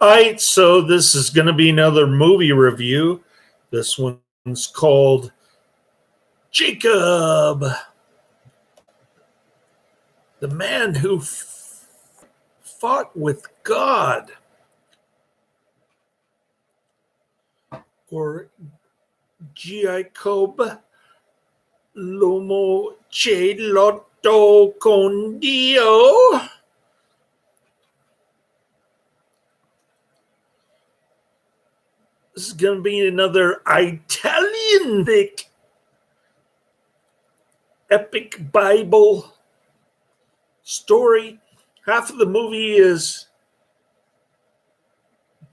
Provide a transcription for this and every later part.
All right, so this is going to be another movie review. This one's called Jacob, the man who fought with God, or Jacob Lomo Celotto con Dio. This is going to be another Italian epic Bible story. Half of the movie is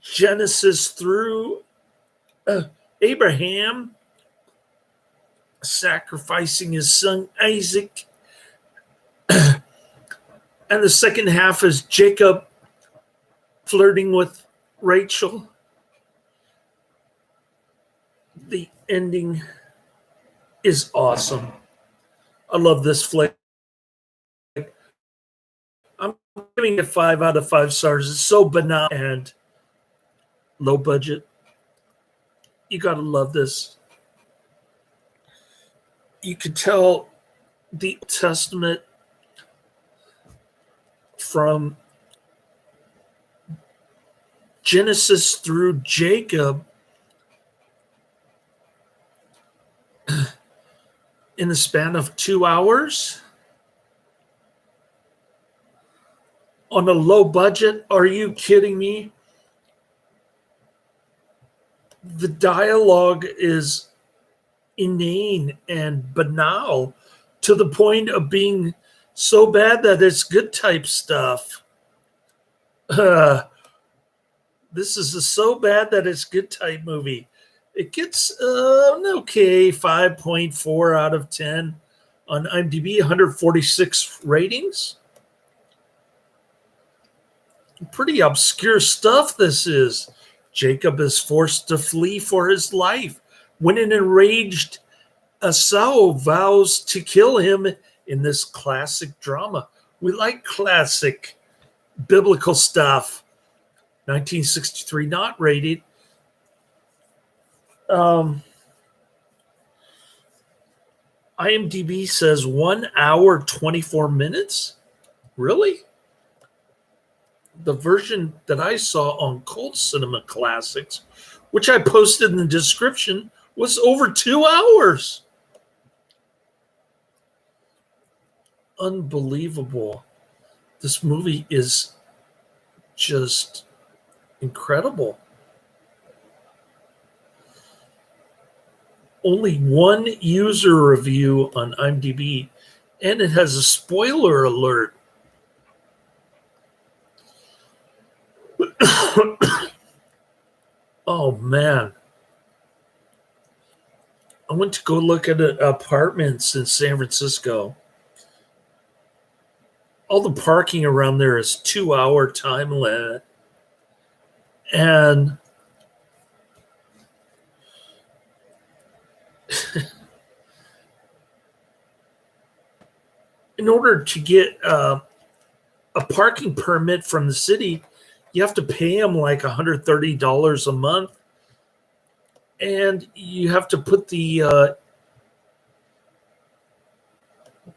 Genesis through Abraham sacrificing his son Isaac. And the second half is Jacob flirting with Rachel. The ending is awesome. I love this flick. I'm giving it 5 out of 5 stars. It's so banal and low budget. You gotta love this. You could tell the Old Testament from Genesis through Jacob in the span of 2 hours on a low budget. Are you kidding me? The dialogue is inane and banal to the point of being so bad that it's good type stuff. This is a so bad that it's good type movie. It gets okay 5.4 out of 10 on IMDb, 146 ratings. Pretty obscure stuff this is. Jacob is forced to flee for his life when an enraged Esau vows to kill him in this classic drama. We like classic biblical stuff. 1963, not rated. IMDb says 1 hour, 24 minutes. Really? The version that I saw on Cold Cinema Classics, which I posted in the description, was over 2 hours. Unbelievable. This movie is just incredible. Only one user review on IMDb, and it has a spoiler alert. Oh, man. I went to go look at apartments in San Francisco. All the parking around there is 2 hour time limit. And in order to get a parking permit from the city, you have to pay them like $130 a month. And you have to put the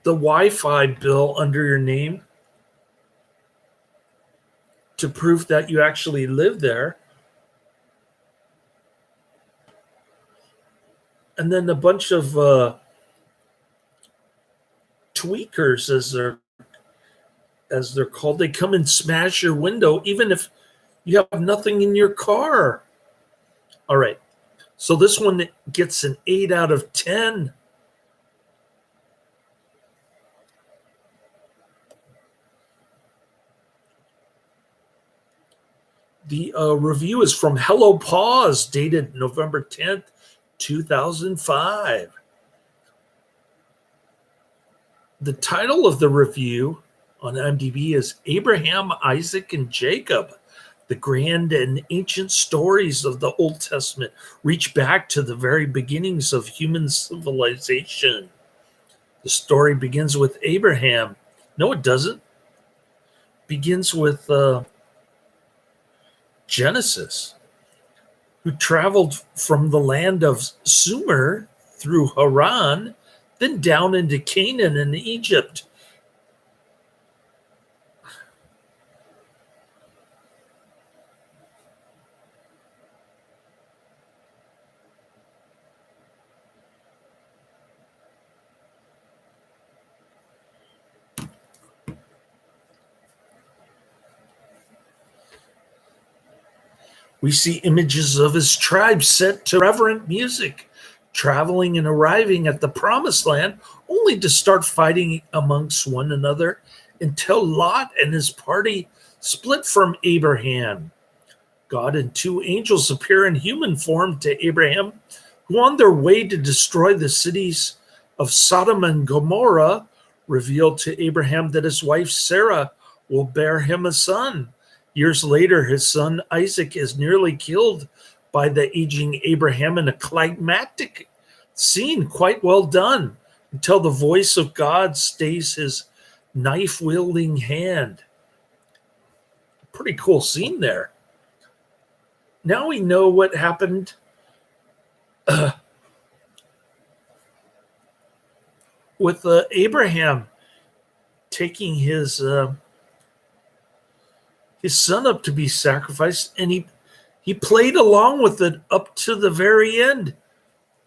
Wi-Fi bill under your name to prove that you actually live there. And then a bunch of tweakers, as they're called, they come and smash your window even if you have nothing in your car. All right. So this one gets an 8 out of 10. The review is from Hello Pause, dated November 10th, 2005. The title of the review on IMDb is Abraham, Isaac, and Jacob. The grand and ancient stories of the Old Testament reach back to the very beginnings of human civilization. The story begins with Abraham. No, it doesn't. Begins with Genesis, who traveled from the land of Sumer through Haran, then down into Canaan and Egypt. We see images of his tribe set to reverent music, traveling and arriving at the promised land, only to start fighting amongst one another until Lot and his party split from Abraham. God and two angels appear in human form to Abraham, who, on their way to destroy the cities of Sodom and Gomorrah, revealed to Abraham that his wife Sarah will bear him a son. Years later, his son Isaac is nearly killed by the aging Abraham in a climactic scene, quite well done, until the voice of God stays his knife-wielding hand. Pretty cool scene there. Now we know what happened with Abraham taking his son up to be sacrificed, and he played along with it up to the very end,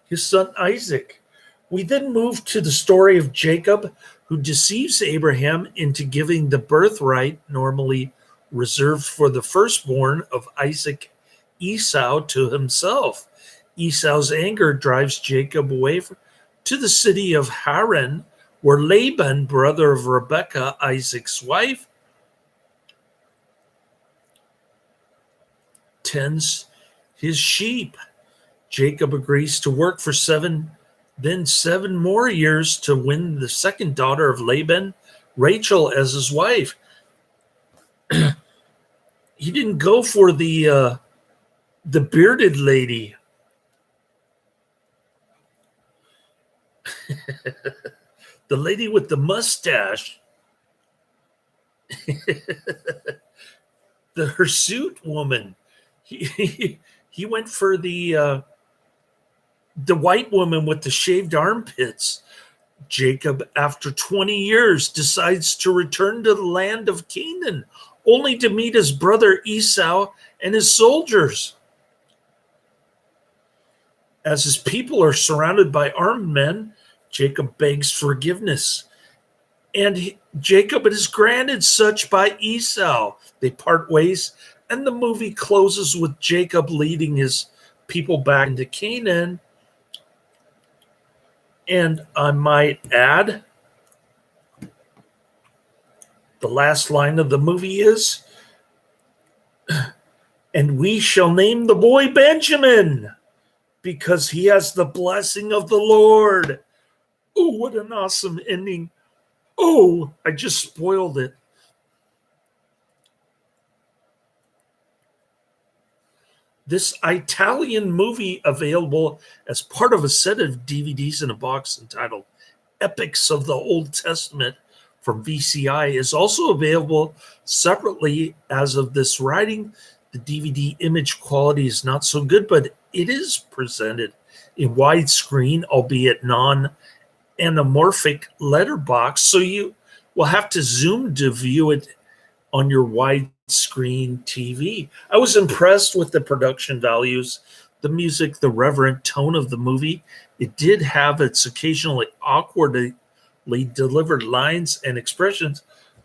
his son Isaac. We then move to the story of Jacob, who deceives Abraham into giving the birthright, normally reserved for the firstborn of Isaac, Esau, to himself. Esau's anger drives Jacob away to the city of Haran, where Laban, brother of Rebekah, Isaac's wife, tends his sheep. Jacob agrees to work for 7 more years to win the second daughter of Laban, Rachel, as his wife. He didn't go for the bearded lady. The lady with the mustache. The hirsute woman. He went for the white woman with the shaved armpits. Jacob, after 20 years, decides to return to the land of Canaan, only to meet his brother Esau and his soldiers. As his people are surrounded by armed men, Jacob begs forgiveness. And Jacob is granted such by Esau. They part ways, and the movie closes with Jacob leading his people back into Canaan. And I might add, the last line of the movie is, "And we shall name the boy Benjamin, because he has the blessing of the Lord." Oh, what an awesome ending. Oh, I just spoiled it. This Italian movie, available as part of a set of DVDs in a box entitled Epics of the Old Testament from VCI, is also available separately as of this writing. The DVD image quality is not so good, but it is presented in widescreen, albeit non-anamorphic letterbox, so you will have to zoom to view it on your widescreen TV. I was impressed with the production values, the music, the reverent tone of the movie. It did have its occasionally awkwardly delivered lines and expressions.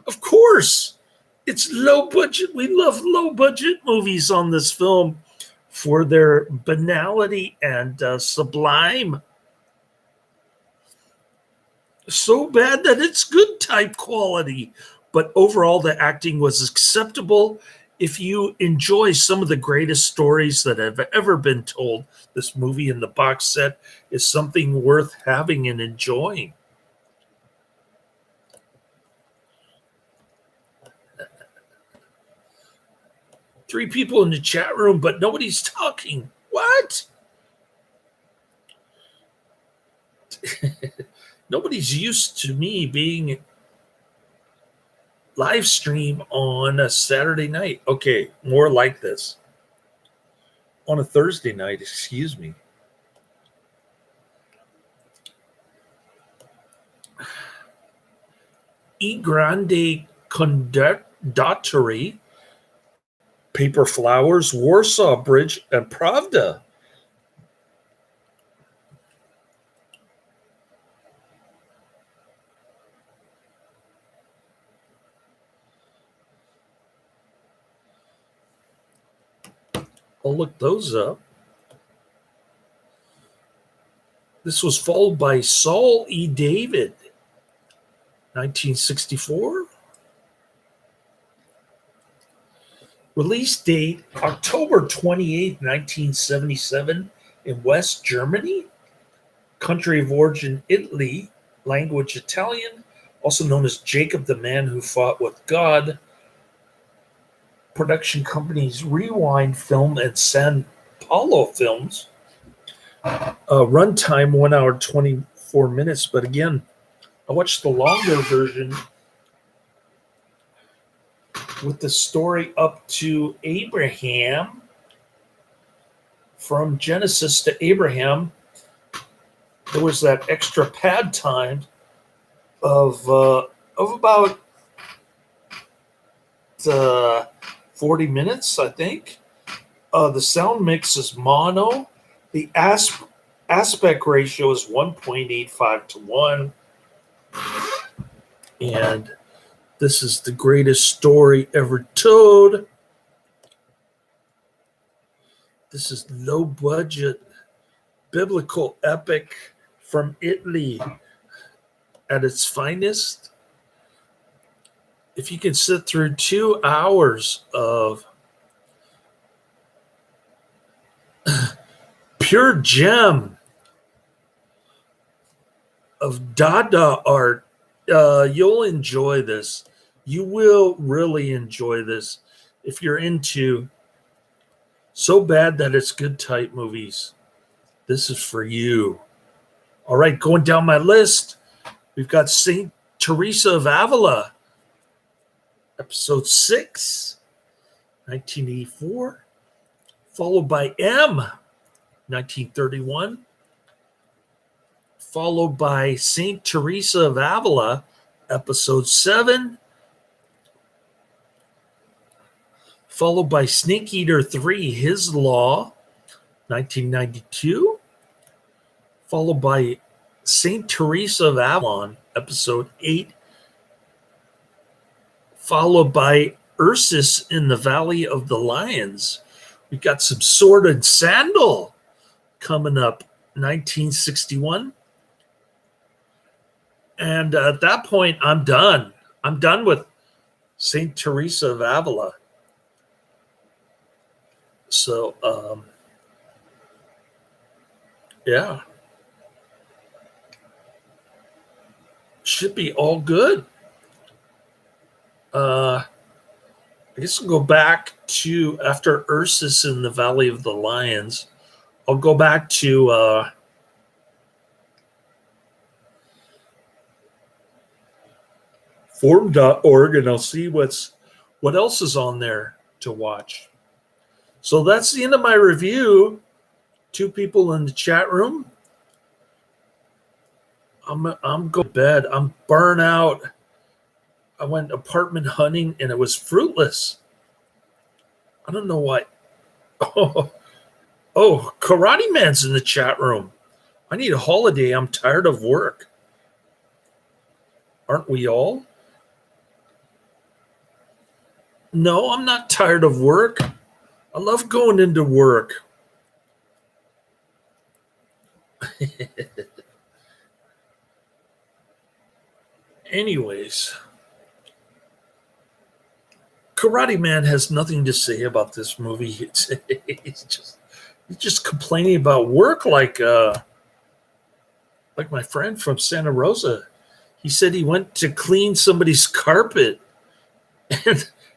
Of course, it's low budget. We love low budget movies on this film for their banality and sublime. So bad that it's good type quality. But overall, the acting was acceptable. If you enjoy some of the greatest stories that have ever been told, this movie in the box set is something worth having and enjoying. Three people in the chat room, but nobody's talking. What? Nobody's used to me being live stream on a Saturday night. Okay, more like this. on a Thursday night, excuse me. E Grande Conditori, Paper Flowers, Warsaw Bridge, and Pravda. I'll look those up. This was followed by Saul E. David, 1964. Release date October 28, 1977, in West Germany. Country of origin Italy. Language Italian. Also known as Jacob the Man Who Fought with God. Production companies Rewind Film and San Paulo Films. Runtime 1 hour 24 minutes. But again, I watched the longer version with the story up to Abraham, from Genesis to Abraham. There was that extra pad time of about 40 minutes, I think. The sound mix is mono. The aspect ratio is 1.85 to 1. And this is the greatest story ever told. This is low budget biblical epic from Italy at its finest. If you can sit through 2 hours of pure gem of Dada art, you'll enjoy this. You will really enjoy this if you're into so bad that it's good type movies. This is for you. All right, going down my list, we've got Saint Teresa of Avila, episode 6, 1984, followed by M, 1931, followed by Saint Teresa of Avila, episode 7, followed by Snake Eater 3, His Law, 1992, followed by Saint Teresa of Avalon, episode 8, followed by Ursus in the Valley of the Lions. We got some Sword and Sandal coming up, 1961. And at that point, I'm done. I'm done with Saint Teresa of Avila. So, yeah. Should be all good. I guess I'll go back to, after Ursus in the Valley of the Lions, I'll go back to forum.org and I'll see what else is on there to watch. So that's the end of my review. 2 people in the chat room. I'm going to bed. I'm burnt out. I went apartment hunting and it was fruitless. I don't know why. Oh, Karate Man's in the chat room. I need a holiday. I'm tired of work. Aren't we all? No, I'm not tired of work. I love going into work. Anyways, Karate Man has nothing to say about this movie. He's just complaining about work like my friend from Santa Rosa. He said he went to clean somebody's carpet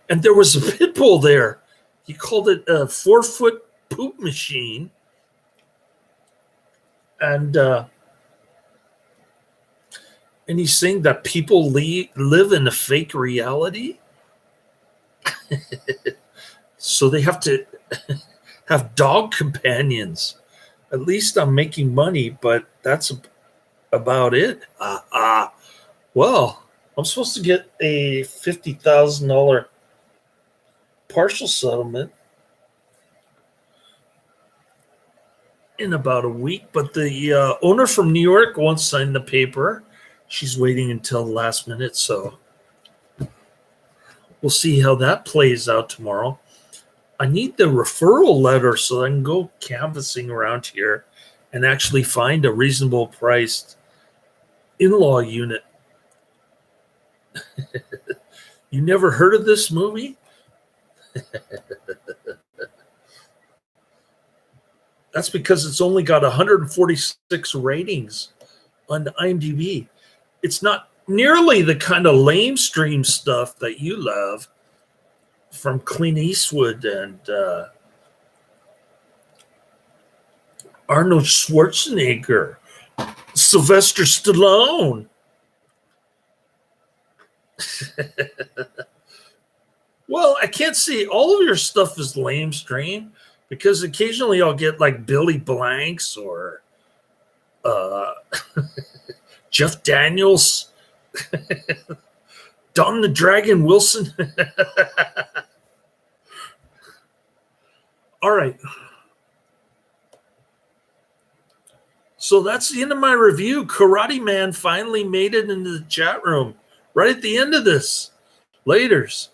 and there was a pit bull there. He called it a 4-foot poop machine. And he's saying that people live in a fake reality. So they have to have dog companions. At least I'm making money, but that's about it. Well, I'm supposed to get a $50,000 partial settlement in about a week, but the owner from New York won't sign the paper. She's waiting until the last minute, so we'll see how that plays out tomorrow. I need the referral letter so I can go canvassing around here and actually find a reasonable priced in-law unit. You never heard of this movie? That's because it's only got 146 ratings on IMDb. It's not nearly the kind of lamestream stuff that you love from Clint Eastwood and Arnold Schwarzenegger, Sylvester Stallone. Well, I can't see all of your stuff is lamestream because occasionally I'll get like Billy Blanks or Jeff Daniels, Don the Dragon Wilson. All right. So that's the end of my review. Karate Man finally made it into the chat room right at the end of this. Laters.